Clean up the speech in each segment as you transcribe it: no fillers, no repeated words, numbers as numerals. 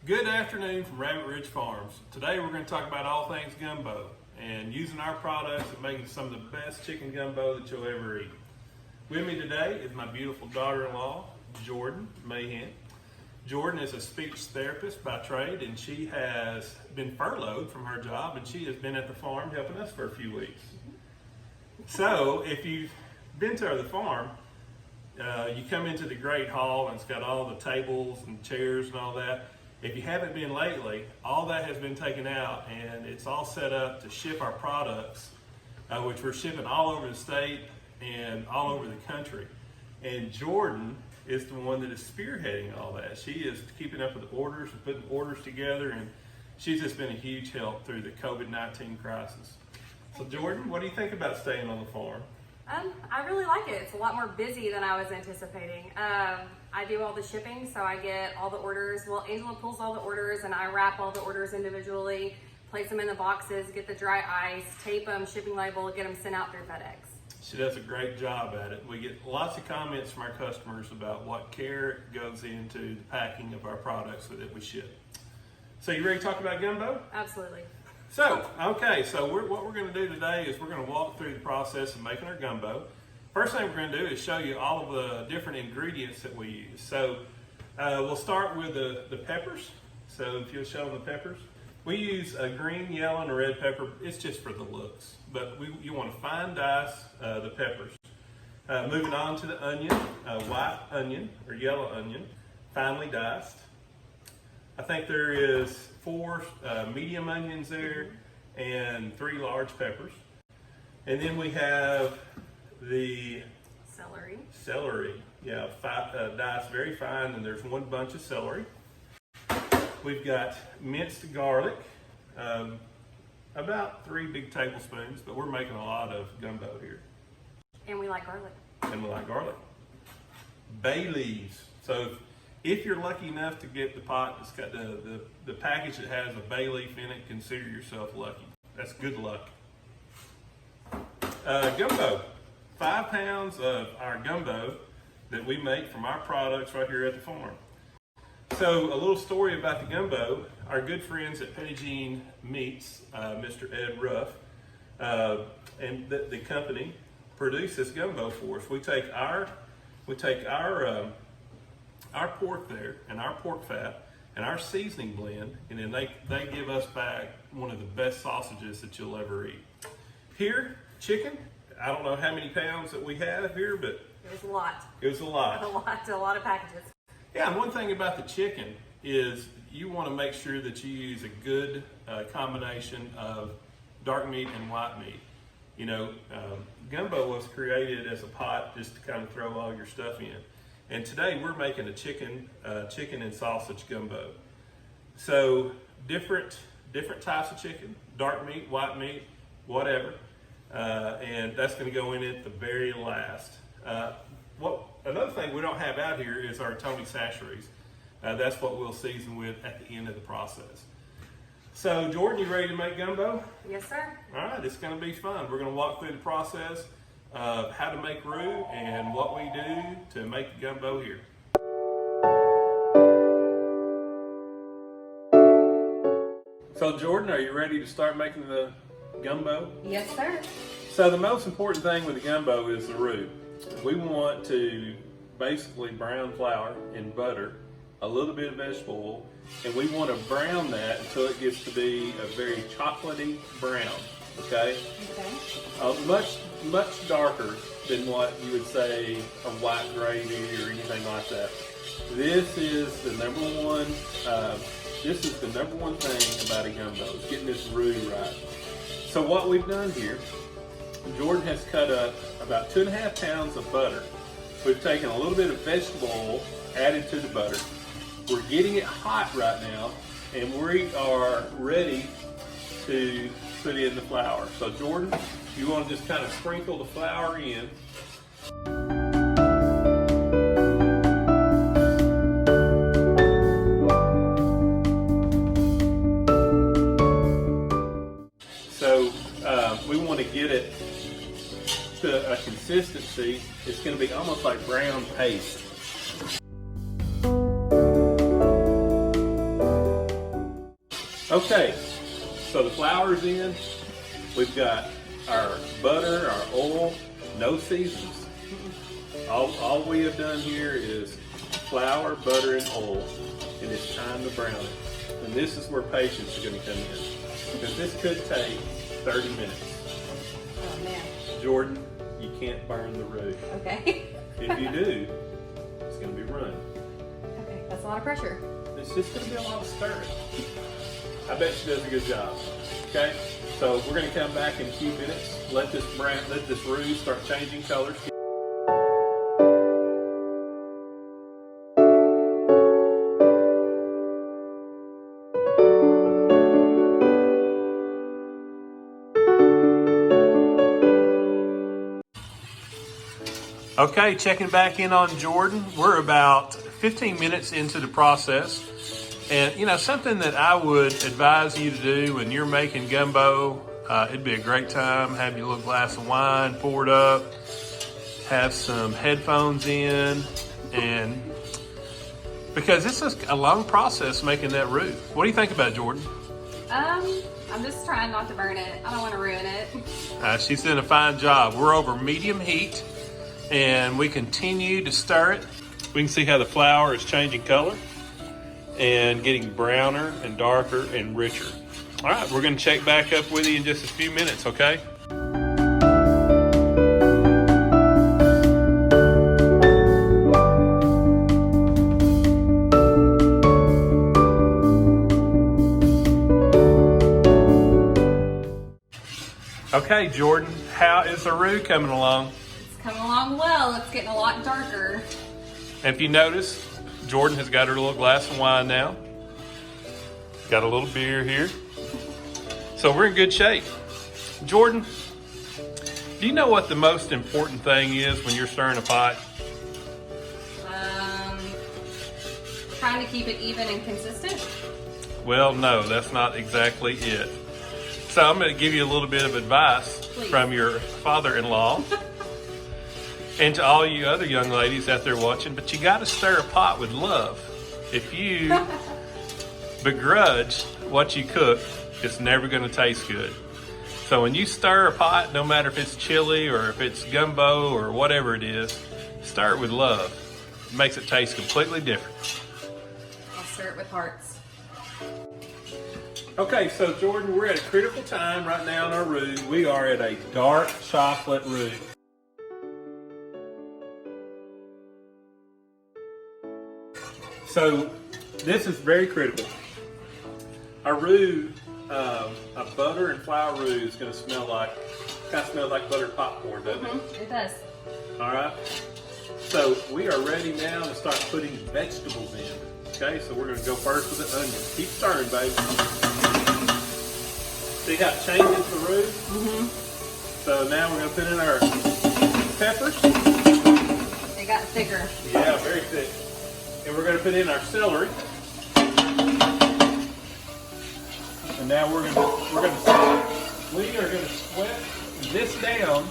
Good afternoon from Rabbit Ridge Farms. Today we're going to talk about all things gumbo and using our products and making some of the best chicken gumbo that you'll ever eat. With me today is my beautiful daughter-in-law, Jordan Mahan. Jordan is a speech therapist by trade, and she has been furloughed from her job, and she has been at the farm helping us for a few weeks. So if you've been to the farm, you come into the great hall and it's got all the tables and chairs and all that. If you haven't been lately, all that has been taken out and it's all set up to ship our products, which we're shipping all over the state and all over the country. And Jordan is the one that is spearheading all that. She is keeping up with the orders and putting orders together, and she's just been a huge help through the COVID-19 crisis. So Jordan, what do you think about staying on the farm? I really like it. It's a lot more busy than I was anticipating. I do all the shipping, so I get all the orders. Well, Angela pulls all the orders and I wrap all the orders individually, place them in the boxes, get the dry ice, tape them, shipping label, get them sent out through FedEx. She does a great job at it. We get lots of comments from our customers about what care goes into the packing of our products that we ship. So you ready to talk about gumbo? Absolutely. So what we're going to do today is we're going to walk through the process of making our gumbo. First thing we're going to do is show you all of the different ingredients that we use. So we'll start with the peppers. So if you'll show them the peppers. We use a green, yellow, and a red pepper. It's just for the looks. But you want to fine dice the peppers. Moving on to the onion, white onion or yellow onion, finely diced. I think there is 4 medium onions there and 3 large peppers. And then we have the celery, yeah, diced very fine, and there's 1 bunch of celery. We've got minced garlic, about 3 big tablespoons, but we're making a lot of gumbo here. And we like garlic. Bay leaves. So if you're lucky enough to get the pot that's got the package that has a bay leaf in it, consider yourself lucky. That's good luck. Gumbo. 5 pounds of our gumbo that we make from our products right here at the farm. So a little story about the gumbo. Our good friends at Penny Jean Meats, Mr. Ed Ruff, and the company produce this gumbo for us. We take our pork there and our pork fat and our seasoning blend, and then they give us back one of the best sausages that you'll ever eat. Here, chicken. I don't know how many pounds that we have here, but it was a lot. It was a lot. A lot of packages. Yeah, and one thing about the chicken is you want to make sure that you use a good combination of dark meat and white meat. You know, gumbo was created as a pot just to kind of throw all your stuff in. And today we're making a chicken and sausage gumbo. So different types of chicken, dark meat, white meat, whatever. And that's going to go in at the very last. Another thing we don't have out here is our Tony Sacheries. That's what we'll season with at the end of the process. So Jordan, you ready to make gumbo? Yes, sir. All right, it's going to be fun. We're going to walk through the process of how to make roux and what we do to make the gumbo here. So Jordan, are you ready to start making the gumbo? Yes, sir. So the most important thing with the gumbo is the roux. We want to basically brown flour and butter, a little bit of vegetable oil, and we want to brown that until it gets to be a very chocolatey brown, okay? Much darker than what you would say a white gravy or anything like that. This is the number one thing about a gumbo, is getting this roux right. So what we've done here, Jordan has cut up about 2.5 pounds of butter. We've taken a little bit of vegetable oil, added to the butter. We're getting it hot right now, and we are ready to put in the flour. So Jordan, you want to just kind of sprinkle the flour in. So we want to get it to a consistency. It's going to be almost like brown paste. Okay, so the flour's in. We've got our butter, our oil, no seasons. All we have done here is flour, butter, and oil, and it's time to brown it. And this is where patience is going to come in, because this could take 30 minutes. Oh man. Jordan, you can't burn the roux. Okay. If you do, it's going to be runny. Okay, that's a lot of pressure. It's just going to be a lot of stirring. I bet she does a good job. Okay, so we're going to come back in a few minutes. Let this roux start changing colors. Okay, checking back in on Jordan. We're about 15 minutes into the process. And you know, something that I would advise you to do when you're making gumbo, it'd be a great time. Have your little glass of wine poured up, have some headphones in, and because this is a long process making that roux. What do you think about it, Jordan? I'm just trying not to burn it. I don't want to ruin it. She's doing a fine job. We're over medium heat, and we continue to stir it. We can see how the flour is changing color and getting browner and darker and richer. All right, we're gonna check back up with you in just a few minutes, okay? Okay, Jordan, how is the roux coming along? It's coming along well. It's getting a lot darker. And if you notice, Jordan has got her little glass of wine now. Got a little beer here. So we're in good shape. Jordan, do you know what the most important thing is when you're stirring a pot? Trying to keep it even and consistent. Well, no, that's not exactly it. So I'm going to give you a little bit of advice from your father-in-law and to all you other young ladies out there watching, but you got to stir a pot with love. If you begrudge what you cook, it's never going to taste good. So when you stir a pot, no matter if it's chili or if it's gumbo or whatever it is, stir it with love. It makes it taste completely different. I'll stir it with hearts. Okay, so Jordan, we're at a critical time right now in our roux. We are at a dark chocolate roux. So this is very critical. Our roux, a butter and flour roux is going to smell like buttered popcorn, doesn't it? It does. All right. So we are ready now to start putting vegetables in. Okay, so we're going to go first with the onions. Keep stirring, baby. See how it changes the roux? So now we're going to put in our peppers. They got thicker. Yeah, very thick. And we're going to put in our celery. And now we are going to sweat this down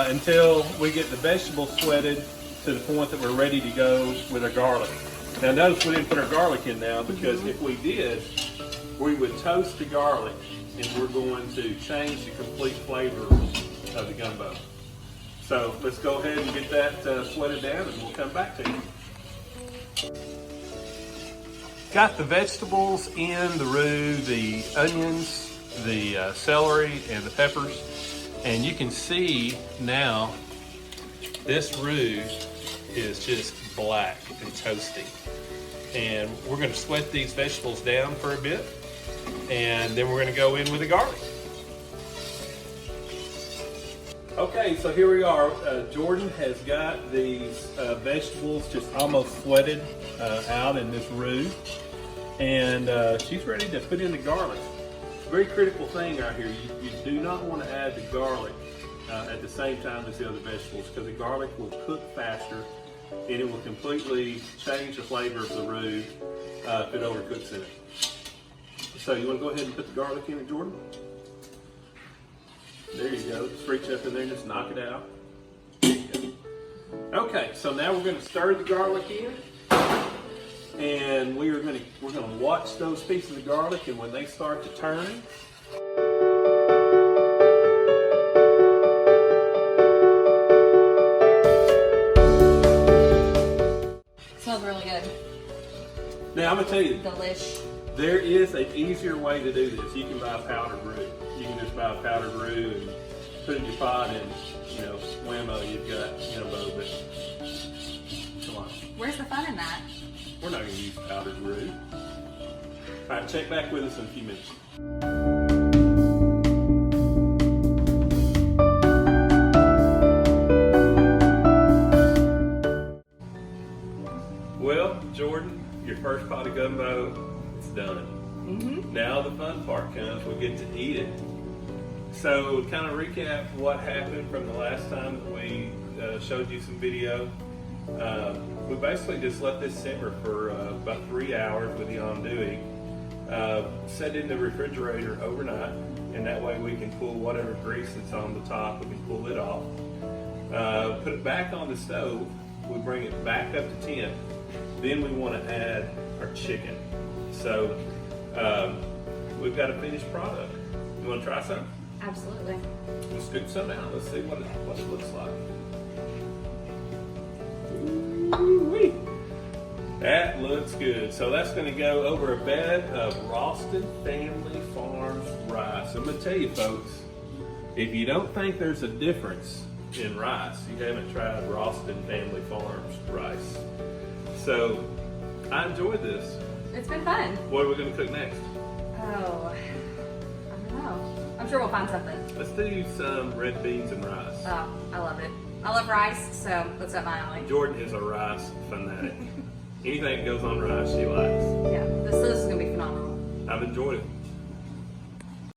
until we get the vegetables sweated to the point that we're ready to go with our garlic. Now notice we didn't put our garlic in now because if we did, we would toast the garlic and we're going to change the complete flavor of the gumbo. So let's go ahead and get that sweated down and we'll come back to you. Got the vegetables in the roux, the onions, the celery, and the peppers. And you can see now this roux is just black and toasty. And we're going to sweat these vegetables down for a bit. And then we're going to go in with the garlic. Okay, so here we are. Jordan has got these vegetables just almost sweated out in this roux. And she's ready to put in the garlic. Very critical thing out here. You do not want to add the garlic at the same time as the other vegetables because the garlic will cook faster and it will completely change the flavor of the roux if it overcooks in it. So you want to go ahead and put the garlic in it, Jordan? There you go. Just reach up in there and just knock it out. There you go. Okay, so now we're going to stir the garlic in. And then we're gonna watch those pieces of garlic, and when they start to turn, smells really good. now I'm gonna tell you, Delish. there is an easier way to do this. You can buy powdered roux. You can just buy powdered roux and put it in your pot, and whammo, you've got gumbo. But come on, Where's the fun in that? we're not gonna use powdered roux. All right, check back with us in a few minutes. Well, Jordan, your first pot of gumbo, it's done. Now the fun part comes, we get to eat it. So kind of recap what happened from the last time that we showed you some video. We basically just let this simmer for about 3 hours with the andouille. Set it in the refrigerator overnight, and that way we can pull whatever grease that's on the top, we can pull it off. Put it back on the stove, we bring it back up to temp. Then we want to add our chicken. So we've got a finished product. You want to try some? Absolutely. Let's scoop some out. Let's see what it looks like. Ooh-wee. That looks good. So that's going to go over a bed of roasted Family Farms rice. I'm going to tell you, folks, if you don't think there's a difference in rice, you haven't tried roasted Family Farms rice. So I enjoyed this. It's been fun. What are we going to cook next? Oh, I don't know. I'm sure we'll find something. Let's do some red beans and rice. Oh, I love it. I love rice, so that's up my alley. Jordan is a rice fanatic. Anything that goes on rice, she likes. Yeah, this is gonna be phenomenal. I've enjoyed it.